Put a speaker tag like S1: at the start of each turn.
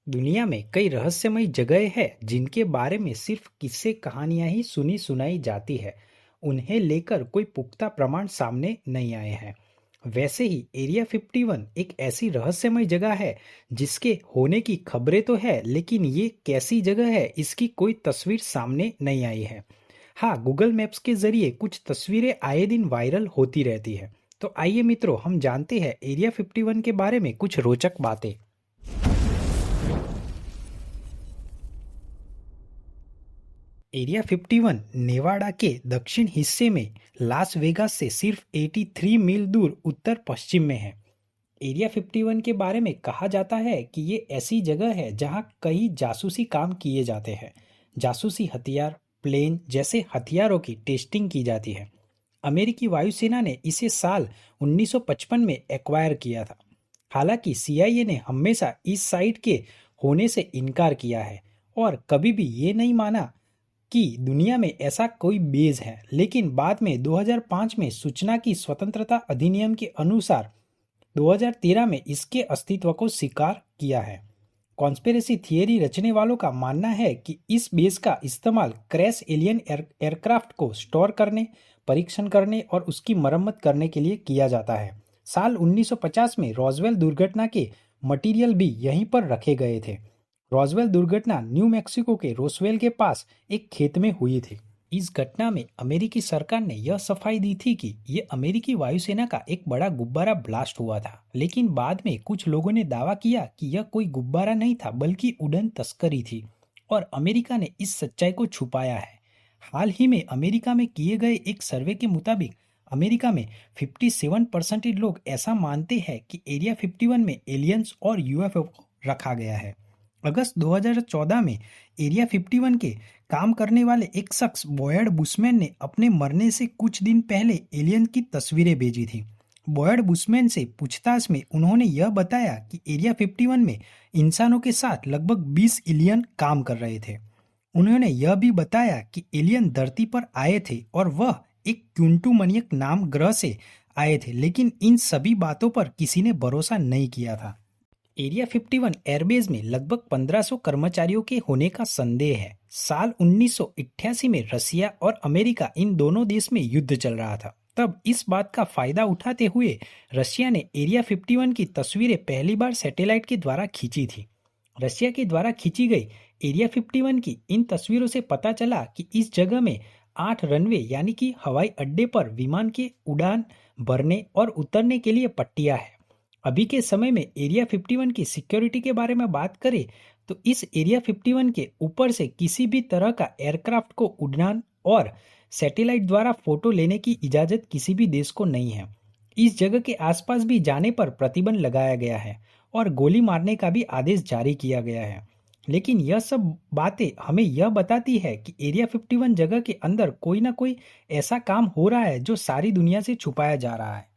S1: दुनिया में कई रहस्यमयी जगह हैं जिनके बारे में सिर्फ किस्से कहानियां ही सुनी सुनाई जाती है। उन्हें लेकर कोई पुख्ता प्रमाण सामने नहीं आए हैं। वैसे ही एरिया 51 एक ऐसी रहस्यमय जगह है जिसके होने की खबरें तो है, लेकिन ये कैसी जगह है इसकी कोई तस्वीर सामने नहीं आई है। हाँ, गूगल मैप्स के जरिए कुछ तस्वीरें आए दिन वायरल होती रहती है। तो आइए मित्रों, हम जानते हैं एरिया 51 के बारे में कुछ रोचक बातें। एरिया 51 नेवाडा के दक्षिण हिस्से में लास वेगास से सिर्फ 83 मील दूर उत्तर पश्चिम में है। एरिया 51 के बारे में कहा जाता है कि ये ऐसी जगह है जहां कई जासूसी काम किए जाते हैं। जासूसी हथियार, प्लेन जैसे हथियारों की टेस्टिंग की जाती है। अमेरिकी वायुसेना ने इसे साल 1955 में एक्वायर किया था। हालांकि सीआईए ने हमेशा इस साइट के होने से इनकार किया है और कभी भी ये नहीं माना कि दुनिया में ऐसा कोई बेस है। लेकिन बाद में 2005 में सूचना की स्वतंत्रता अधिनियम के अनुसार 2013 में इसके अस्तित्व को स्वीकार किया है। कॉन्स्पिरेसी थियरी रचने वालों का मानना है कि इस बेस का इस्तेमाल क्रैश एलियन एयरक्राफ्ट को स्टोर करने, परीक्षण करने और उसकी मरम्मत करने के लिए किया जाता है। साल 1950 में रॉसवेल दुर्घटना के मटेरियल भी यहीं पर रखे गए थे। रॉसवेल दुर्घटना न्यू मैक्सिको के रोसवेल के पास एक खेत में हुई थी। इस घटना में अमेरिकी सरकार ने यह सफाई दी थी कि यह अमेरिकी वायुसेना का एक बड़ा गुब्बारा ब्लास्ट हुआ था, लेकिन बाद में कुछ लोगों ने दावा किया कि यह कोई गुब्बारा नहीं था बल्कि उड़न तस्करी थी और अमेरिका ने इस सच्चाई को छुपाया है। हाल ही में अमेरिका में किए गए एक सर्वे के मुताबिक अमेरिका में 57% लोग ऐसा मानते हैं कि एरिया 51 में एलियंस और यूएफओ रखा गया है। अगस्त 2014 में एरिया 51 के काम करने वाले एक शख्स बॉयड बुशमैन ने अपने मरने से कुछ दिन पहले एलियन की तस्वीरें भेजी थी। बॉयड बुशमैन से पूछताछ में उन्होंने यह बताया कि एरिया 51 में इंसानों के साथ लगभग 20 एलियन काम कर रहे थे। उन्होंने यह भी बताया कि एलियन धरती पर आए थे और वह एक क्यूंटू मनियक नाम ग्रह से आए थे, लेकिन इन सभी बातों पर किसी ने भरोसा नहीं किया था। एरिया 51 एयरबेस में लगभग 1500 कर्मचारियों के होने का संदेह है। साल 1988 में रसिया और अमेरिका इन दोनों देश में युद्ध चल रहा था। तब इस बात का फायदा उठाते हुए रशिया ने एरिया 51 की तस्वीरें पहली बार सैटेलाइट के द्वारा खींची थी। रशिया के द्वारा खींची गई एरिया 51 की इन तस्वीरों से पता चला कि इस जगह में 8 रनवे यानी कि हवाई अड्डे पर विमान के उड़ान भरने और उतरने के लिए पट्टियां हैं। अभी के समय में एरिया 51 की सिक्योरिटी के बारे में बात करें तो इस एरिया 51 के ऊपर से किसी भी तरह का एयरक्राफ्ट को उड़ान और सैटेलाइट द्वारा फोटो लेने की इजाज़त किसी भी देश को नहीं है। इस जगह के आसपास भी जाने पर प्रतिबंध लगाया गया है और गोली मारने का भी आदेश जारी किया गया है। लेकिन यह सब बातें हमें यह बताती है कि एरिया 51 जगह के अंदर कोई ना कोई ऐसा काम हो रहा है जो सारी दुनिया से छुपाया जा रहा है।